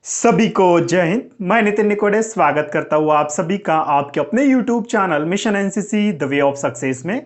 सभी को जय हिंद। मैं नितिन निकोड़े स्वागत करता हूँ आप सभी का आपके अपने YouTube channel mission NCC the way of success में।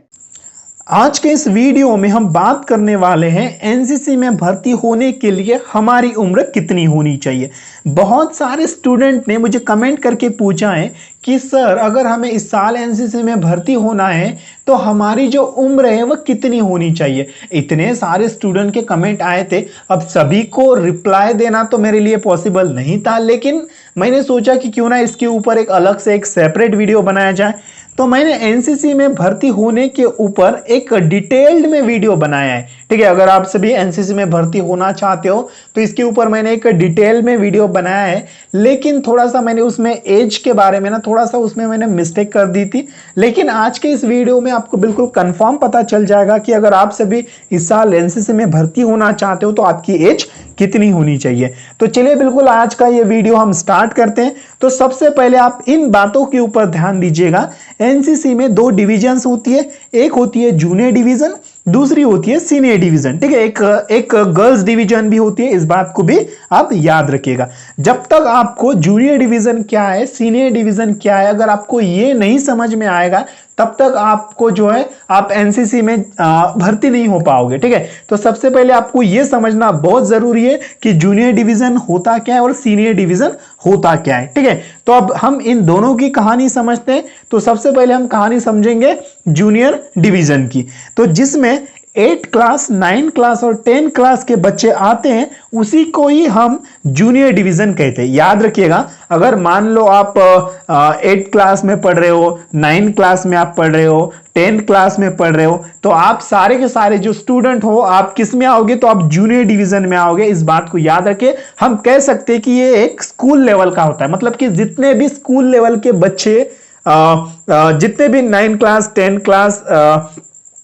आज के इस वीडियो में हम बात करने वाले हैं एनसीसी में भर्ती होने के लिए हमारी उम्र कितनी होनी चाहिए। बहुत सारे स्टूडेंट ने मुझे कमेंट करके पूछा है कि सर अगर हमें इस साल एनसीसी में भर्ती होना है तो हमारी जो उम्र है वह कितनी होनी चाहिए। इतने सारे स्टूडेंट के कमेंट आए थे, अब सभी को रिप्लाई देना तो मेरे लिए पॉसिबल नहीं था, लेकिन मैंने सोचा कि क्यों ना इसके ऊपर एक अलग से एक सेपरेट वीडियो बनाया जाए। तो मैंने एनसीसी में भर्ती होने के ऊपर एक डिटेल्ड में वीडियो बनाया है। ठीक है, अगर आप सभी एनसीसी में भर्ती होना चाहते हो तो इसके ऊपर मैंने एक डिटेल में वीडियो बनाया है, लेकिन थोड़ा सा मैंने उसमें एज के बारे में थोड़ा सा उसमें मैंने मिस्टेक कर दी थी। लेकिन आज के इस वीडियो में आपको बिल्कुल कंफर्म पता चल जाएगा कि अगर आप सभी इस साल एनसीसी में भर्ती होना चाहते हो तो आपकी एज कितनी होनी चाहिए। तो चलिए बिल्कुल आज का ये वीडियो हम स्टार्ट करते हैं। तो सबसे पहले आप इन बातों के ऊपर ध्यान दीजिएगा। एनसीसी में दो डिविजन्स होती है, एक होती है जूनियर डिवीजन, दूसरी होती है सीनियर डिवीजन। ठीक है, एक गर्ल्स डिवीजन भी होती है, इस बात को भी आप याद रखिएगा। जब तक आपको जूनियर डिवीजन क्या है, सीनियर डिवीजन क्या है, अगर आपको ये नहीं समझ में आएगा तब तक आपको जो है आप एनसीसी में भर्ती नहीं हो पाओगे। ठीक है, तो सबसे पहले आपको ये समझना बहुत जरूरी है कि जूनियर डिवीजन होता क्या है और सीनियर डिवीजन होता क्या है। ठीक है, तो अब हम इन दोनों की कहानी समझते हैं। तो सबसे पहले हम कहानी समझेंगे जूनियर डिवीजन की। तो जिसमें 8 क्लास 9 क्लास और 10 क्लास के बच्चे आते हैं उसी को ही हम जूनियर डिवीजन कहते हैं। याद रखिएगा, अगर मान लो आप 8 क्लास में पढ़ रहे हो, 9 क्लास में आप पढ़ रहे हो, 10 क्लास में पढ़ रहे हो, तो आप सारे के सारे जो स्टूडेंट हो आप किस में आओगे, तो आप जूनियर डिवीजन में आओगे। इस बात को याद रखिए। हम कह सकते हैं कि ये एक स्कूल लेवल का होता है, मतलब कि जितने भी स्कूल लेवल के बच्चे जितने भी 9 क्लास 10 क्लास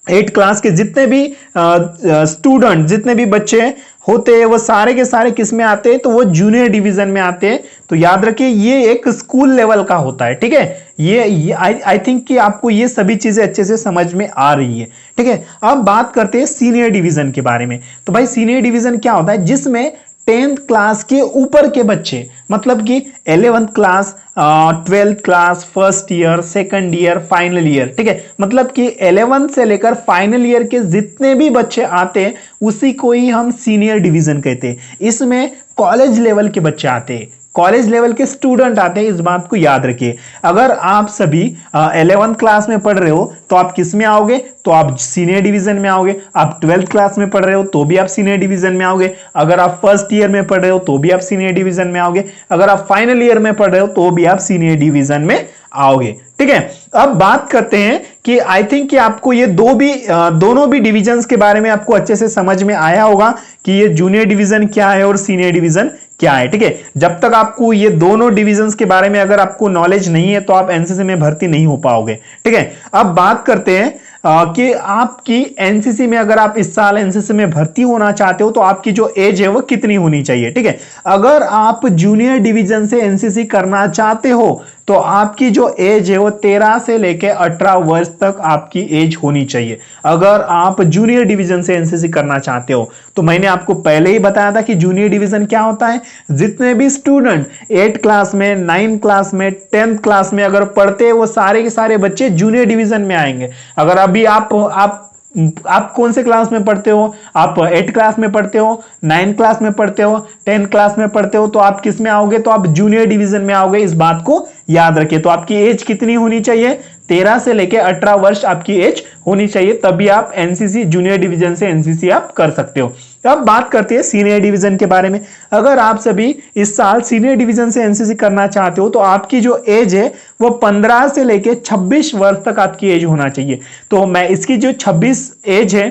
8 क्लास के जितने भी स्टूडेंट जितने भी बच्चे होते हैं वो सारे के सारे किस में आते हैं, तो वो जूनियर डिवीजन में आते हैं। तो याद रखिए ये एक स्कूल लेवल का होता है। ठीक है, ये आई थिंक कि आपको ये सभी चीजें अच्छे से समझ में आ रही है। ठीक है, अब बात करते हैं सीनियर डिवीजन के बारे में। तो भाई सीनियर डिवीजन क्या होता है, जिसमें 10th क्लास के ऊपर के बच्चे, मतलब कि 11th class 12th class first year second year final year. ठीक है, मतलब कि 11th से लेकर फाइनल ईयर के जितने भी बच्चे आते हैं उसी को ही हम सीनियर डिवीजन कहते हैं। इसमें कॉलेज लेवल के बच्चे आते हैं, कॉलेज लेवल के स्टूडेंट आते हैं, इस बात को याद रखिए। अगर आप सभी 11th क्लास में पढ़ रहे हो तो आप किस में आओगे, तो आप सीनियर डिवीजन में आओगे। आप 12th क्लास में पढ़ रहे हो तो भी आप सीनियर डिवीजन में आओगे। अगर आप फर्स्ट ईयर में पढ़ रहे हो तो भी आप सीनियर डिवीजन में आओगे। अगर आप फाइनल ईयर में पढ़ रहे हो तो भी आप सीनियर डिवीजन में आओगे। ठीक है, अब बात करते हैं कि आई थिंक कि आपको ये दोनों भी डिविजन्स के बारे में आपको अच्छे से समझ में आया होगा कि ये जूनियर डिवीजन क्या है और सीनियर डिवीजन क्या है। ठीक है, जब तक आपको ये दोनों डिविजन्स के बारे में अगर आपको नॉलेज नहीं है तो आप एनसीसी में भर्ती नहीं हो पाओगे। ठीक है, अब बात करते हैं कि आपकी एनसीसी में अगर आप इस साल एनसीसी में भर्ती होना चाहते हो तो आपकी जो एज है वो कितनी होनी चाहिए। ठीक है, अगर आप जूनियर डिवीजन से एनसीसी करना चाहते हो तो आपकी जो एज है वो 13 से लेकर 18 वर्ष तक आपकी एज होनी चाहिए। अगर आप जूनियर डिवीजन से एनसीसी करना चाहते हो तो मैंने आपको पहले ही बताया था कि जूनियर डिवीजन क्या होता है, जितने भी स्टूडेंट 8 क्लास में 9 क्लास में 10th क्लास में अगर पढ़ते हैं वो सारे के सारे बच्चे जूनियर डिवीजन में आएंगे। अगर अभी आप कौन से क्लास में पढ़ते हो, आप 8 क्लास में पढ़ते हो, 9 क्लास में पढ़ते हो, 10 क्लास में पढ़ते हो, तो आप किस में आओगे, तो आप जूनियर डिवीजन में आओगे। इस बात को याद रखिए। तो आपकी एज कितनी होनी चाहिए, 13 से लेकर 18 वर्ष आपकी एज होनी चाहिए, तभी आप एनसीसी जूनियर डिवीजन से एनसीसी आप कर सकते हो। अब बात करते हैं सीनियर डिवीजन के बारे में। अगर आप सभी इस साल सीनियर डिवीजन से एनसीसी करना चाहते हो तो आपकी जो एज है वो 15 से लेकर 26 वर्ष तक आपकी एज होना चाहिए। तो मैं इसकी जो 26 एज है,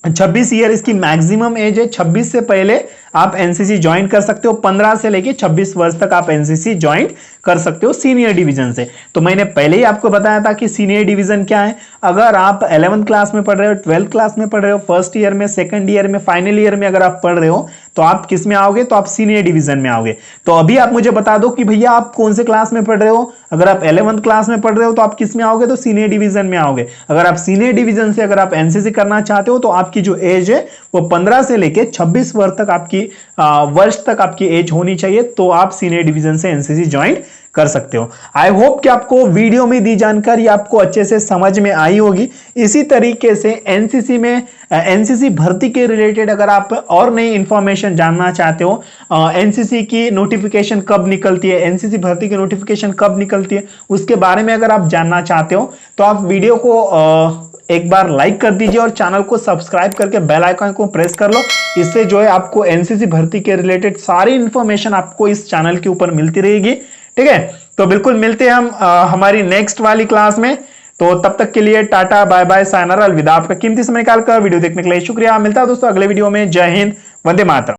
26 ईयर इसकी मैक्सिमम एज है। 26 से पहले आप एनसीसी ज्वाइन कर सकते हो, 15 से लेके 26 वर्ष तक आप एनसीसी ज्वाइन कर सकते हो सीनियर डिवीजन से। तो मैंने पहले ही आपको बताया था कि सीनियर डिवीजन क्या है। अगर आप 11th क्लास में पढ़ रहे हो, 12th क्लास में पढ़ रहे हो, फर्स्ट ईयर में, सेकंड ईयर में, फाइनल ईयर में अगर आप पढ़ रहे हो तो आप किस में आओगे, तो आप सीनियर डिवीजन में आओगे। तो अभी आप मुझे बता दो कि भैया आप कौन से क्लास में पढ़ रहे हो। अगर आप 11th क्लास में पढ़ रहे हो तो आप किस में आओगे, तो सीनियर डिवीजन में आओगे। अगर आप सीनियर डिवीजन से अगर आप एनसीसी करना चाहते हो तो आपकी जो एज है वो 15 से लेके 26 वर्ष तक आपकी 21 वर्ष तक आपकी एज होनी चाहिए, तो आप सीनियर डिवीजन से एनसीसी ज्वाइन कर सकते हो। आई होप कि आपको वीडियो में दी जानकारी आपको अच्छे से समझ में आई होगी। इसी तरीके से एनसीसी में एनसीसी भर्ती के रिलेटेड अगर आप और नई इंफॉर्मेशन जानना चाहते हो, एनसीसी की नोटिफिकेशन कब निकलती है, एनसीसी भर्ती की नोटिफिकेशन कब निकलती है, उसके बारे में अगर आप जानना चाहते हो तो आप वीडियो को एक बार लाइक कर दीजिए और चैनल को सब्सक्राइब करके बेल आइकन को प्रेस कर लो। इससे जो है आपको एनसीसी भर्ती के रिलेटेड सारी इंफॉर्मेशन आपको इस चैनल के ऊपर मिलती रहेगी। ठीक है, तो बिल्कुल मिलते हैं हम हमारी नेक्स्ट वाली क्लास में। तो तब तक के लिए टाटा बाय बाय सायनारा अलविदा। आपका कीमती समय निकालकर वीडियो देखने के लिए शुक्रिया। मिलता है दोस्तों अगले वीडियो में। जय हिंद, वंदे मातरम।